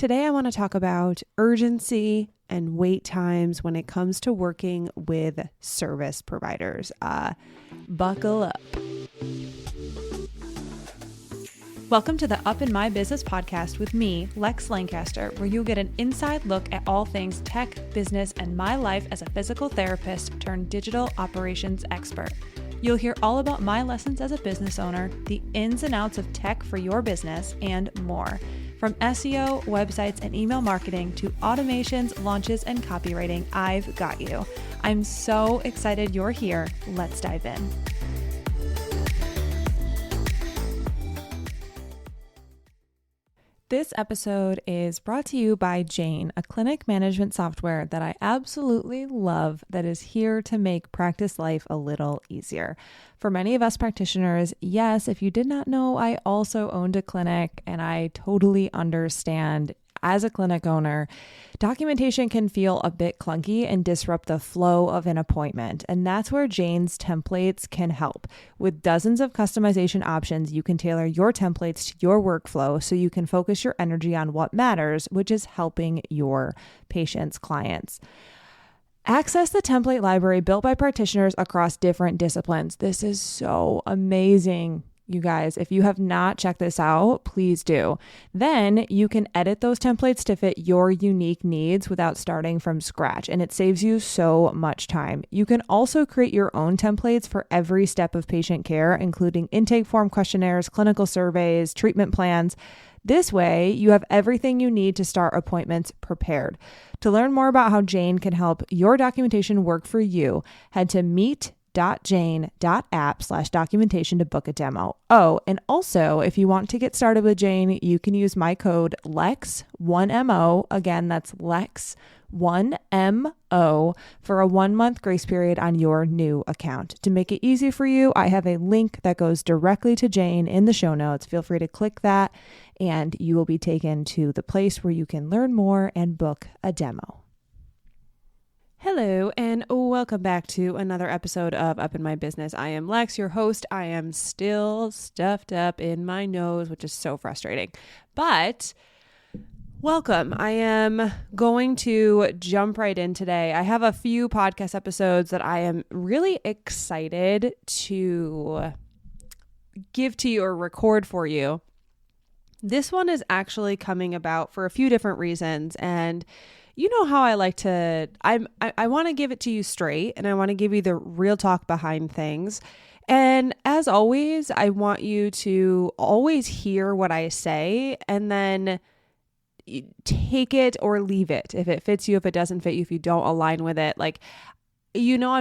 Today, I want to talk about urgency and wait times when it comes to working with service providers. Buckle up. Welcome to the Up in My Business podcast with me, Lex Lancaster, where you'll get an inside look at all things tech, business, and my life as a physical therapist turned digital operations expert. You'll hear all about my lessons as a business owner, the ins and outs of tech for your business, and more. From SEO, websites, and email marketing to automations, launches, and copywriting, I've got you. I'm so excited you're here. Let's dive in. This episode is brought to you by Jane, a clinic management software that I absolutely love that is here to make practice life a little easier. For many of us practitioners, yes, if you did not know, I also owned a clinic, and I totally understand. As a clinic owner, documentation can feel a bit clunky and disrupt the flow of an appointment. And that's where Jane's templates can help. With dozens of customization options, you can tailor your templates to your workflow so you can focus your energy on what matters, which is helping your patients' clients. Access the template library built by practitioners across different disciplines. This is so amazing. You guys, if you have not checked this out, please do. Then you can edit those templates to fit your unique needs without starting from scratch, and it saves you so much time. You can also create your own templates for every step of patient care, including intake form questionnaires, clinical surveys, treatment plans. This way, you have everything you need to start appointments prepared. To learn more about how Jane can help your documentation work for you, head to meet.jane.app/documentation to book a demo. Oh, and also, if you want to get started with Jane, you can use my code LEX1MO. Again, that's LEX1MO for a 1-month grace period on your new account. To make it easy for you, I have a link that goes directly to Jane in the show notes. Feel free to click that, and you will be taken to the place where you can learn more and book a demo. Hello, and welcome back to another episode of Up in My Business. I am Lex, your host. I am still stuffed up in my nose, which is so frustrating. But welcome. I am going to jump right in today. I have a few podcast episodes that I am really excited to give to you or record for you. This one is actually coming about for a few different reasons, and you know how I like to, I want to give it to you straight, and I want to give you the real talk behind things. And as always, I want you to always hear what I say and then take it or leave it. If it fits you, if it doesn't fit you, if you don't align with it, I'm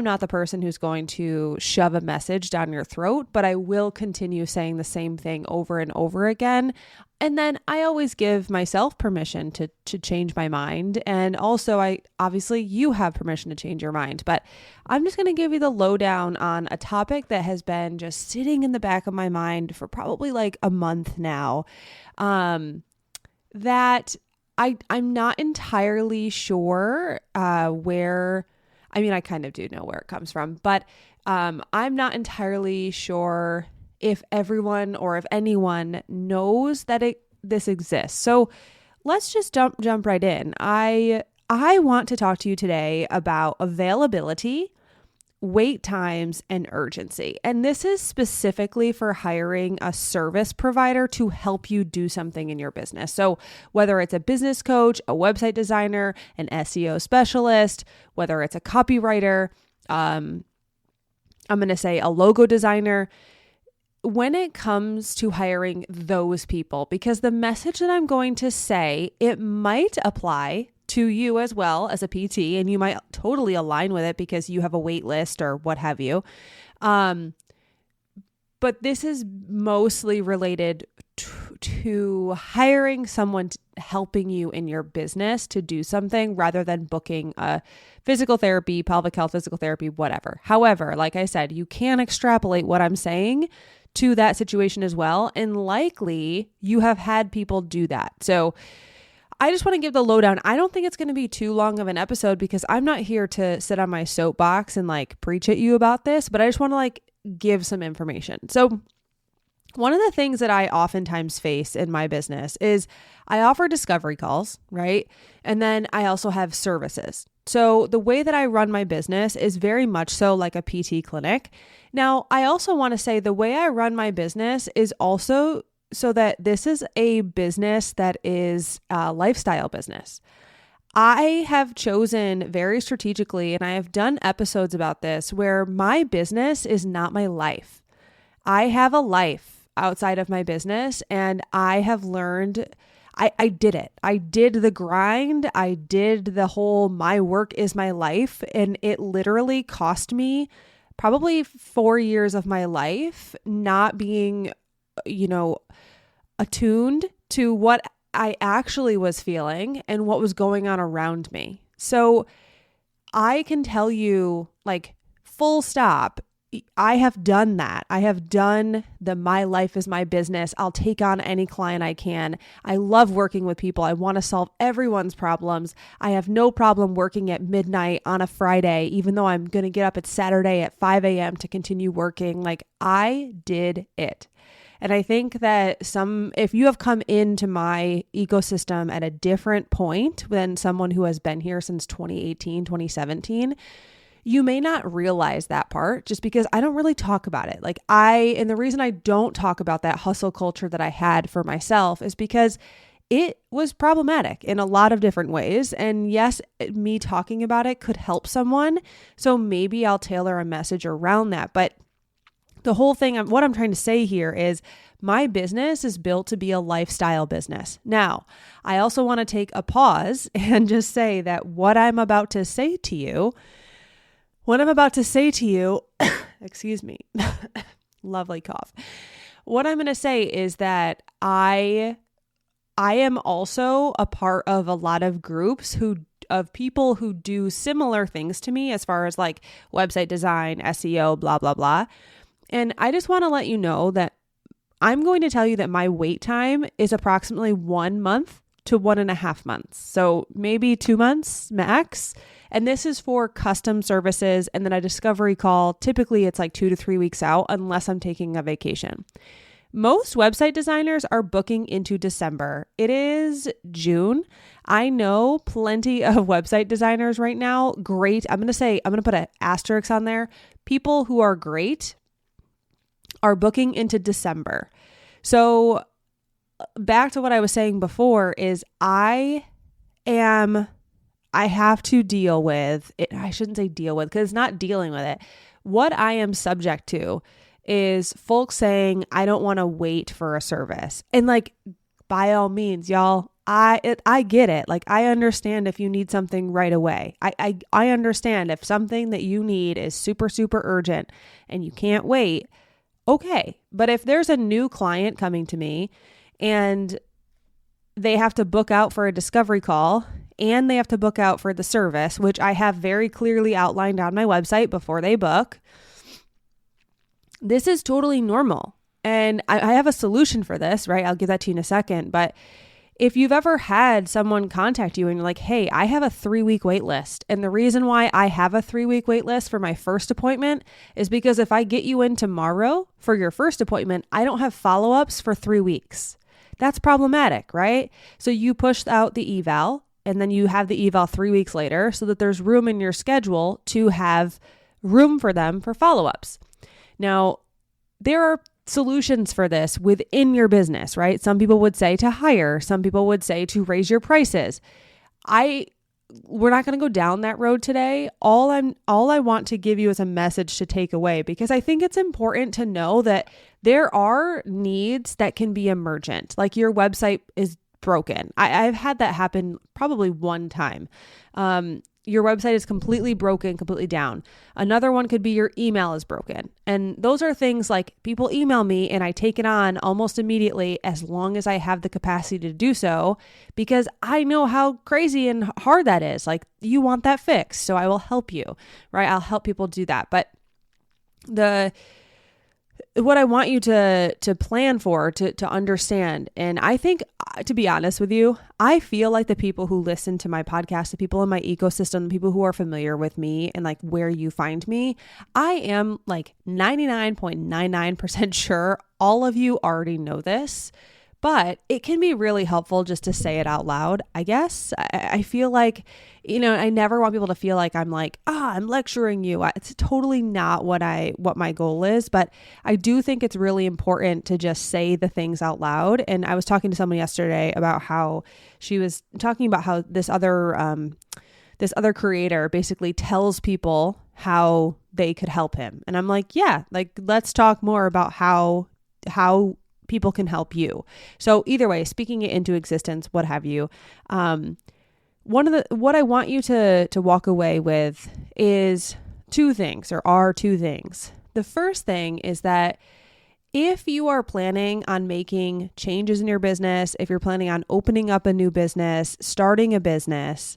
not the person who's going to shove a message down your throat, but I will continue saying the same thing over and over again. And then I always give myself permission to change my mind. And also, you have permission to change your mind, but I'm just going to give you the lowdown on a topic that has been just sitting in the back of my mind for probably like a month now, that I'm not entirely sure where. I mean, I kind of do know where it comes from, but I'm not entirely sure if everyone or if anyone knows that this exists. So let's just jump right in. I want to talk to you today about availability, wait times, and urgency. And this is specifically for hiring a service provider to help you do something in your business. So whether it's a business coach, a website designer, an SEO specialist, whether it's a copywriter, I'm going to say a logo designer, when it comes to hiring those people, because the message that I'm going to say, it might apply to you as well as a PT, and you might totally align with it because you have a wait list or what have you. But this is mostly related to hiring someone helping you in your business to do something rather than booking a physical therapy, pelvic health, physical therapy, whatever. However, like I said, you can extrapolate what I'm saying to that situation as well. And likely you have had people do that. So I just want to give the lowdown. I don't think it's going to be too long of an episode because I'm not here to sit on my soapbox and preach at you about this, but I just want to give some information. So One of the things that I oftentimes face in my business is I offer discovery calls, right? And then I also have services. So the way that I run my business is very much so like a PT clinic. Now, I also want to say the way I run my business is also so that this is a business that is a lifestyle business. I have chosen very strategically, and I have done episodes about this, where my business is not my life. I have a life outside of my business, and I have learned, I did it. I did the grind. I did the whole my work is my life. And it literally cost me probably 4 years of my life not being, attuned to what I actually was feeling and what was going on around me. So I can tell you, like, full stop, I have done that. I have done the my life is my business. I'll take on any client I can. I love working with people. I want to solve everyone's problems. I have no problem working at midnight on a Friday, even though I'm going to get up at Saturday at 5 a.m. to continue working. Like, I did it. And I think that if you have come into my ecosystem at a different point than someone who has been here since 2018, 2017, you may not realize that part just because I don't really talk about it. And the reason I don't talk about that hustle culture that I had for myself is because it was problematic in a lot of different ways. And yes, me talking about it could help someone. So maybe I'll tailor a message around that. But the whole thing, what I'm trying to say here is my business is built to be a lifestyle business. Now, I also want to take a pause and just say that what I'm about to say to you, excuse me, lovely cough. What I'm going to say is that I am also a part of a lot of groups of people who do similar things to me as far as like website design, SEO, blah, blah, blah. And I just want to let you know that I'm going to tell you that my wait time is approximately 1 month to 1.5 months. So maybe 2 months max. And this is for custom services. And then a discovery call, typically it's like 2 to 3 weeks out unless I'm taking a vacation. Most website designers are booking into December. It is June. I know plenty of website designers right now. Great. I'm going to put an asterisk on there. People who are great are booking into December. So back to what I was saying before is I have to deal with it. I shouldn't say deal with because it's not dealing with it. What I am subject to is folks saying, I don't want to wait for a service. And like, by all means, y'all, I get it. Like, I understand if you need something right away. I understand if something that you need is super, super urgent and you can't wait. Okay. But if there's a new client coming to me and they have to book out for a discovery call and they have to book out for the service, which I have very clearly outlined on my website before they book, this is totally normal. And I have a solution for this, right? I'll give that to you in a second. But if you've ever had someone contact you and you're like, hey, I have a 3-week wait list. And the reason why I have a 3-week wait list for my first appointment is because if I get you in tomorrow for your first appointment, I don't have follow-ups for 3 weeks. That's problematic, right? So you push out the eval and then you have the eval 3 weeks later so that there's room in your schedule to have room for them for follow-ups. Now, there are solutions for this within your business, right? Some people would say to hire, some people would say to raise your prices. We're not going to go down that road today. All I want to give you is a message to take away because I think it's important to know that there are needs that can be emergent. Like your website is broken. I've had that happen probably one time. Your website is completely broken, completely down. Another one could be your email is broken. And those are things like people email me and I take it on almost immediately as long as I have the capacity to do so because I know how crazy and hard that is. Like you want that fixed. So I will help you, right? I'll help people do that. But what I want you to plan for, to understand. And I think, to be honest with you, I feel like the people who listen to my podcast, the people in my ecosystem, the people who are familiar with me and like where you find me, I am like 99.99% sure all of you already know this. But it can be really helpful just to say it out loud, I guess. I feel like, I never want people to feel like I'm like, I'm lecturing you. It's totally not what my goal is. But I do think it's really important to just say the things out loud. And I was talking to someone yesterday about how she was talking about how this other creator basically tells people how they could help him. And I'm like, yeah, like, let's talk more about how people can help you. So either way, speaking it into existence, what have you. What I want you to walk away with is two things. The first thing is that if you are planning on making changes in your business, if you're planning on opening up a new business, starting a business,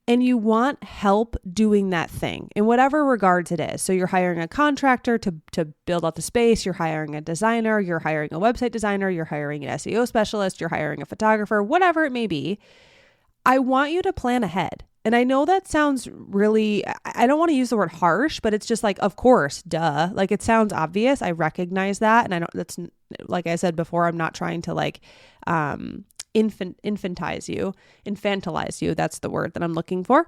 and you want help doing that thing in whatever regards it is. So you're hiring a contractor to build out the space, you're hiring a designer, you're hiring a website designer, you're hiring an SEO specialist, you're hiring a photographer, whatever it may be. I want you to plan ahead. And I know that sounds really, I don't want to use the word harsh, but it's just like, of course, duh. Like, it sounds obvious. I recognize that. And that's, like I said before, I'm not trying to like, infantilize you. That's the word that I'm looking for.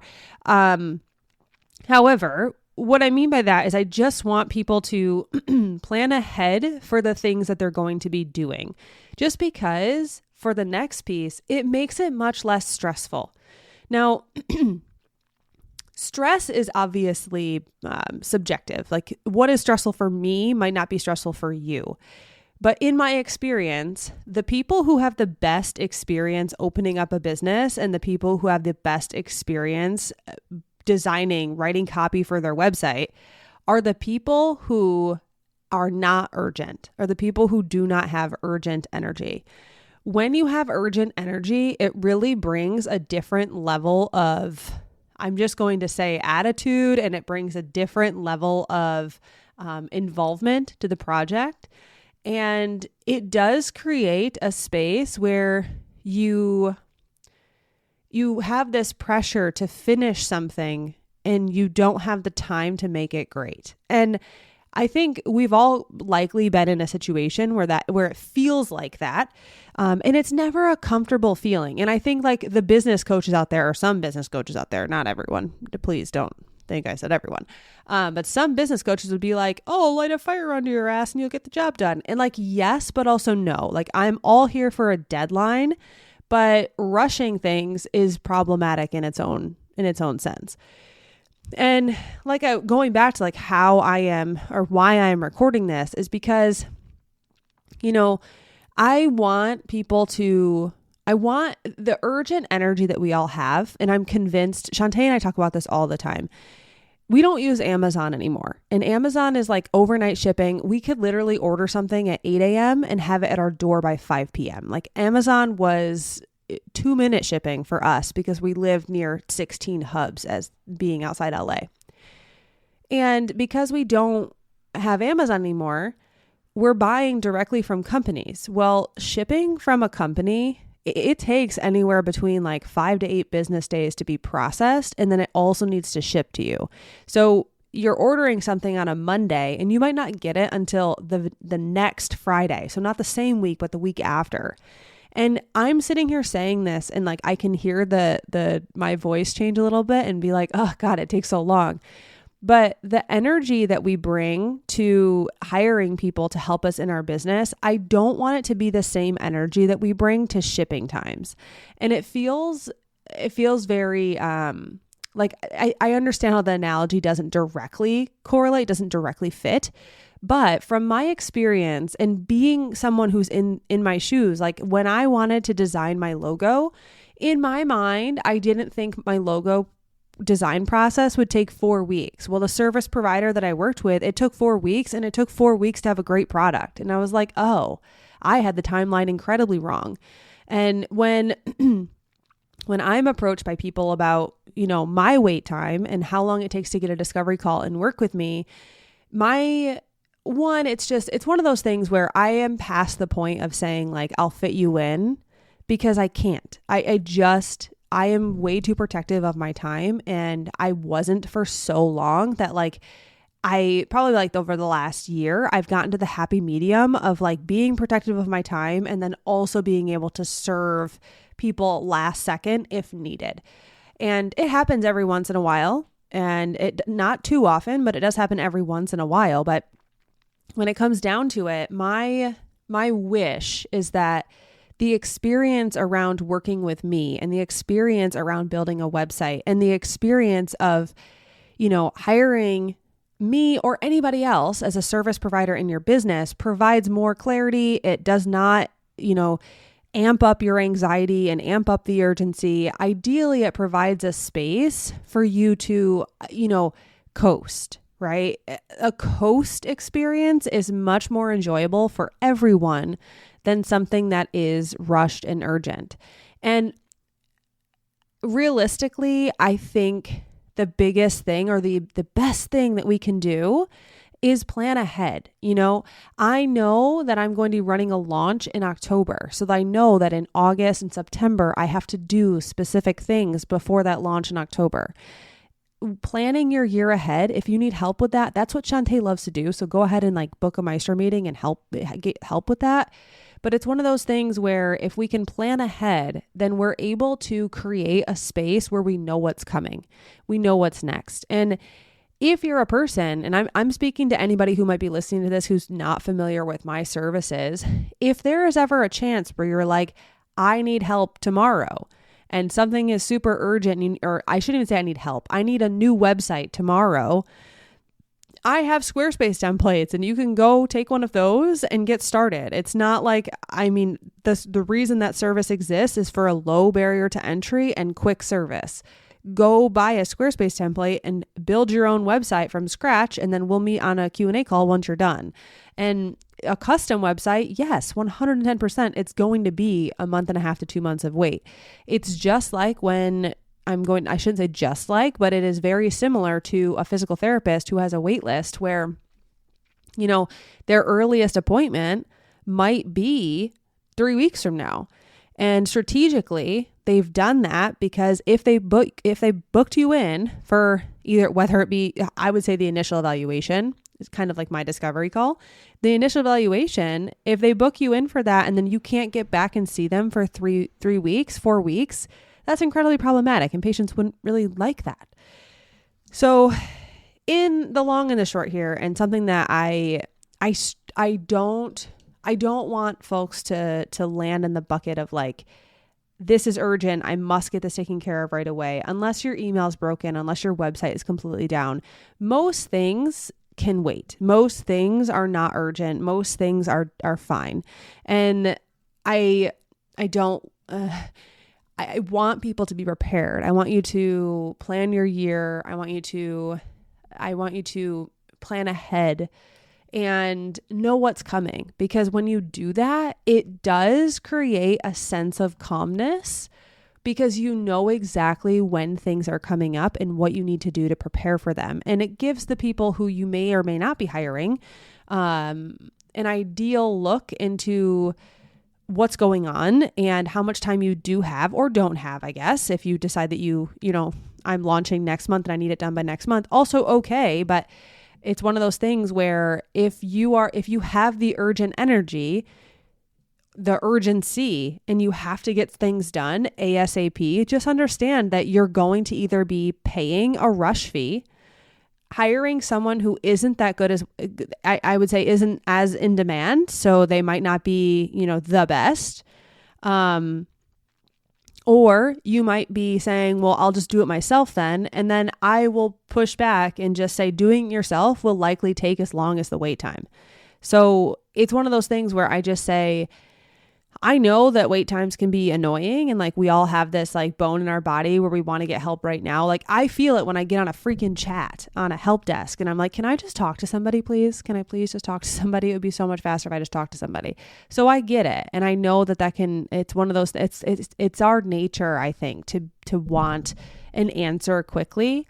However, what I mean by that is I just want people to plan ahead for the things that they're going to be doing, just because for the next piece, it makes it much less stressful. Now, stress is obviously subjective. Like, what is stressful for me might not be stressful for you. But in my experience, the people who have the best experience opening up a business and the people who have the best experience designing, writing copy for their website are the people who are not urgent, or the people who do not have urgent energy. When you have urgent energy, it really brings a different level of, I'm just going to say, attitude, and it brings a different level of involvement to the project. And it does create a space where you have this pressure to finish something and you don't have the time to make it great. And I think we've all likely been in a situation where it feels like that. And it's never a comfortable feeling. And I think like the business coaches out there, or some business coaches out there, not everyone, please don't think I said everyone. But some business coaches would be like, oh, light a fire under your ass and you'll get the job done. And like, yes, but also no. Like, I'm all here for a deadline, but rushing things is problematic in its own sense. And like, going back to like how I am, or why I am recording this, is because, I want the urgent energy that we all have. And I'm convinced, Shantae and I talk about this all the time. We don't use Amazon anymore. And Amazon is like overnight shipping. We could literally order something at 8 a.m. and have it at our door by 5 p.m. Like, Amazon was 2-minute shipping for us because we live near 16 hubs as being outside LA. And because we don't have Amazon anymore, we're buying directly from companies. Well, shipping from a company, it takes anywhere between like 5 to 8 business days to be processed. And then it also needs to ship to you. So you're ordering something on a Monday and you might not get it until the next Friday. So not the same week, but the week after. And I'm sitting here saying this and like, I can hear my voice change a little bit and be like, oh God, it takes so long. But the energy that we bring to hiring people to help us in our business, I don't want it to be the same energy that we bring to shipping times. And it feels very, like I understand how the analogy doesn't directly correlate, doesn't directly fit. But from my experience and being someone who's in my shoes, like when I wanted to design my logo, in my mind, I didn't think my logo design process would take 4 weeks. Well, the service provider that I worked with, it took 4 weeks, and it took 4 weeks to have a great product. And I was like, oh, I had the timeline incredibly wrong. And when I'm approached by people about, my wait time and how long it takes to get a discovery call and work with me, my one, it's one of those things where I am past the point of saying like, I'll fit you in, because I can't. I am way too protective of my time, and I wasn't for so long that like, I probably like over the last year, I've gotten to the happy medium of like being protective of my time and then also being able to serve people last second if needed. And it happens every once in a while, and it not too often, but it does happen every once in a while. But when it comes down to it, my wish is that the experience around working with me and the experience around building a website and the experience of, hiring me or anybody else as a service provider in your business provides more clarity. It does not, amp up your anxiety and amp up the urgency. Ideally, it provides a space for you to, coast, right? A coast experience is much more enjoyable for everyone than something that is rushed and urgent. And realistically, I think the biggest thing or the best thing that we can do is plan ahead. I know that I'm going to be running a launch in October. So I know that in August and September, I have to do specific things before that launch in October. Planning your year ahead, if you need help with that, that's what Shantae loves to do. So go ahead and like book a Meister meeting and get help with that. But it's one of those things where if we can plan ahead, then we're able to create a space where we know what's coming. We know what's next. And if you're a person, and I'm speaking to anybody who might be listening to this who's not familiar with my services, if there is ever a chance where you're like, I need help tomorrow, and something is super urgent, or I shouldn't even say I need help, I need a new website tomorrow, I have Squarespace templates, and you can go take one of those and get started. It's not like, the reason that service exists is for a low barrier to entry and quick service. Go buy a Squarespace template and build your own website from scratch, and then we'll meet on a Q&A call once you're done. And a custom website, yes, 110%, it's going to be a month and a half to 2 months of wait. It's just like when I shouldn't say just like, but it is very similar to a physical therapist who has a wait list where, their earliest appointment might be 3 weeks from now. And strategically, they've done that because if they booked you in for either, whether it be, I would say the initial evaluation, it's kind of like my discovery call. The initial evaluation, if they book you in for that and then you can't get back and see them for 4 weeks, that's incredibly problematic, and patients wouldn't really like that. So in the long and the short here, and something that I don't want folks to land in the bucket of like, this is urgent, I must get this taken care of right away, unless your email's broken, unless your website is completely down. Most things can wait. Most things are not urgent. Most things are fine. And I want people to be prepared. I want you to plan your year. I want you to plan ahead and know what's coming, because when you do that, it does create a sense of calmness, because you know exactly when things are coming up and what you need to do to prepare for them. And it gives the people who you may or may not be hiring an ideal look into what's going on and how much time you do have or don't have, I guess. If you decide that I'm launching next month and I need it done by next month, also okay. But it's one of those things where if you have the urgent energy, the urgency, and you have to get things done ASAP, just understand that you're going to either be paying a rush fee, hiring someone who isn't that good as, I would say, isn't as in demand. So they might not be, the best. Or you might be saying, well, I'll just do it myself then. And then I will push back and just say doing it yourself will likely take as long as the wait time. So it's one of those things where I just say, I know that wait times can be annoying, and like we all have this like bone in our body where we want to get help right now. Like I feel it when I get on a freaking chat on a help desk and I'm like, can I just talk to somebody, please? Can I please just talk to somebody? It would be so much faster if I just talked to somebody. So I get it. And I know it's one of those, it's our nature, I think, to want an answer quickly.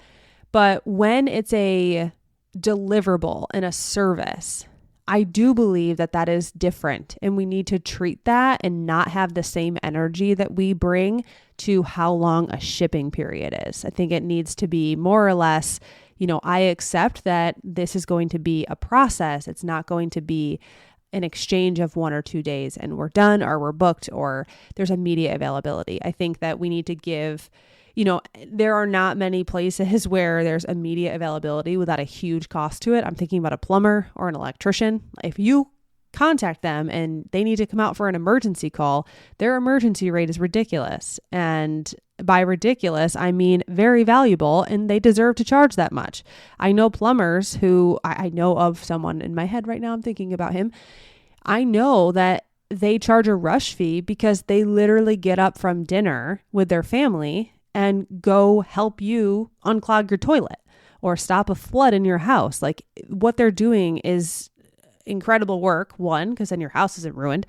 But when it's a deliverable and a service, I do believe that that is different, and we need to treat that and not have the same energy that we bring to how long a shipping period is. I think it needs to be more or less, I accept that this is going to be a process. It's not going to be an exchange of 1 or 2 days and we're done, or we're booked, or there's immediate availability. I think that we need to give, there are not many places where there's immediate availability without a huge cost to it. I'm thinking about a plumber or an electrician. If you contact them and they need to come out for an emergency call, their emergency rate is ridiculous. And by ridiculous, I mean very valuable, and they deserve to charge that much. I know plumbers who, I know of someone in my head right now, I'm thinking about him. I know that they charge a rush fee because they literally get up from dinner with their family and go help you unclog your toilet or stop a flood in your house. Like, what they're doing is incredible work. 1, because then your house isn't ruined.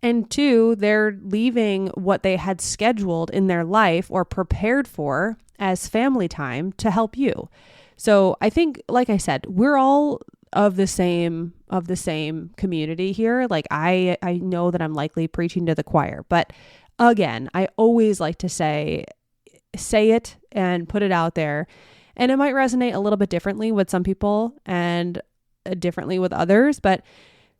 And 2, they're leaving what they had scheduled in their life or prepared for as family time to help you. So I think, like I said, we're all of the same community here. Like, I know that I'm likely preaching to the choir, but again, I always like to say it and put it out there. And it might resonate a little bit differently with some people and differently with others, but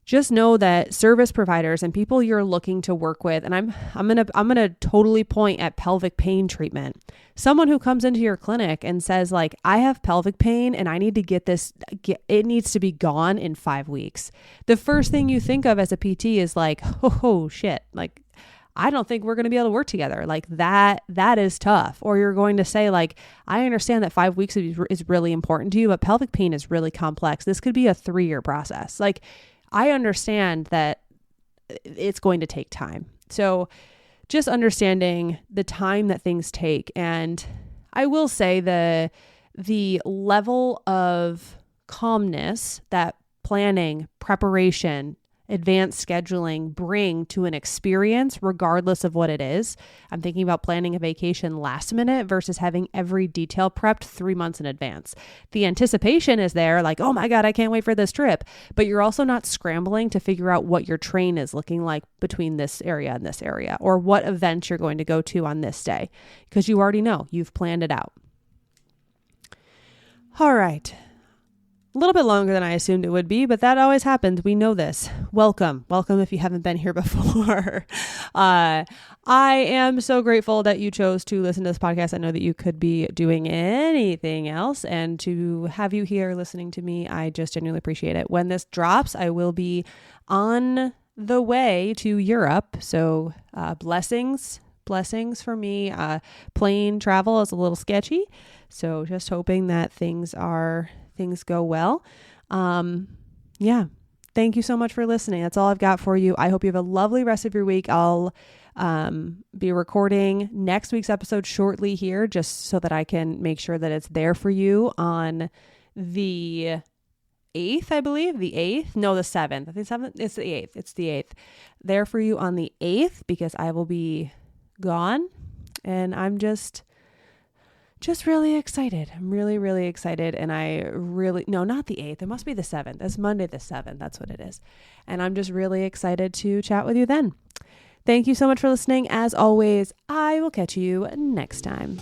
just know that service providers and people you're looking to work with, and I'm going to totally point at pelvic pain treatment. Someone who comes into your clinic and says, like, I have pelvic pain and I need to it needs to be gone in 5 weeks. The first thing you think of as a PT is like, oh shit, like, I don't think we're going to be able to work together. Like, that is tough. Or you're going to say, like, I understand that 5 weeks is really important to you, but pelvic pain is really complex. This could be a 3-year process. Like, I understand that it's going to take time. So just understanding the time that things take. And I will say the level of calmness that planning, preparation, advanced scheduling bring to an experience, regardless of what it is. I'm thinking about planning a vacation last minute versus having every detail prepped 3 months in advance. The anticipation is there, like, oh my God, I can't wait for this trip. But you're also not scrambling to figure out what your train is looking like between this area and this area, or what events you're going to go to on this day, because you already know, you've planned it out. All right. A little bit longer than I assumed it would be, but that always happens. We know this. Welcome if you haven't been here before. I am so grateful that you chose to listen to this podcast. I know that you could be doing anything else, and to have you here listening to me, I just genuinely appreciate it. When this drops, I will be on the way to Europe. So blessings for me. Plane travel is a little sketchy, so just hoping that things go well. Yeah. Thank you so much for listening. That's all I've got for you. I hope you have a lovely rest of your week. I'll be recording next week's episode shortly here, just so that I can make sure that it's there for you on the 8th, I believe. The 8th? No, the 7th. I think 7th. It's the 8th. It's the 8th. There for you on the 8th, because I will be gone, and I'm just really excited. I'm really, really excited. And no, not the 8th. It must be the 7th. It's Monday the 7th. That's what it is. And I'm just really excited to chat with you then. Thank you so much for listening. As always, I will catch you next time.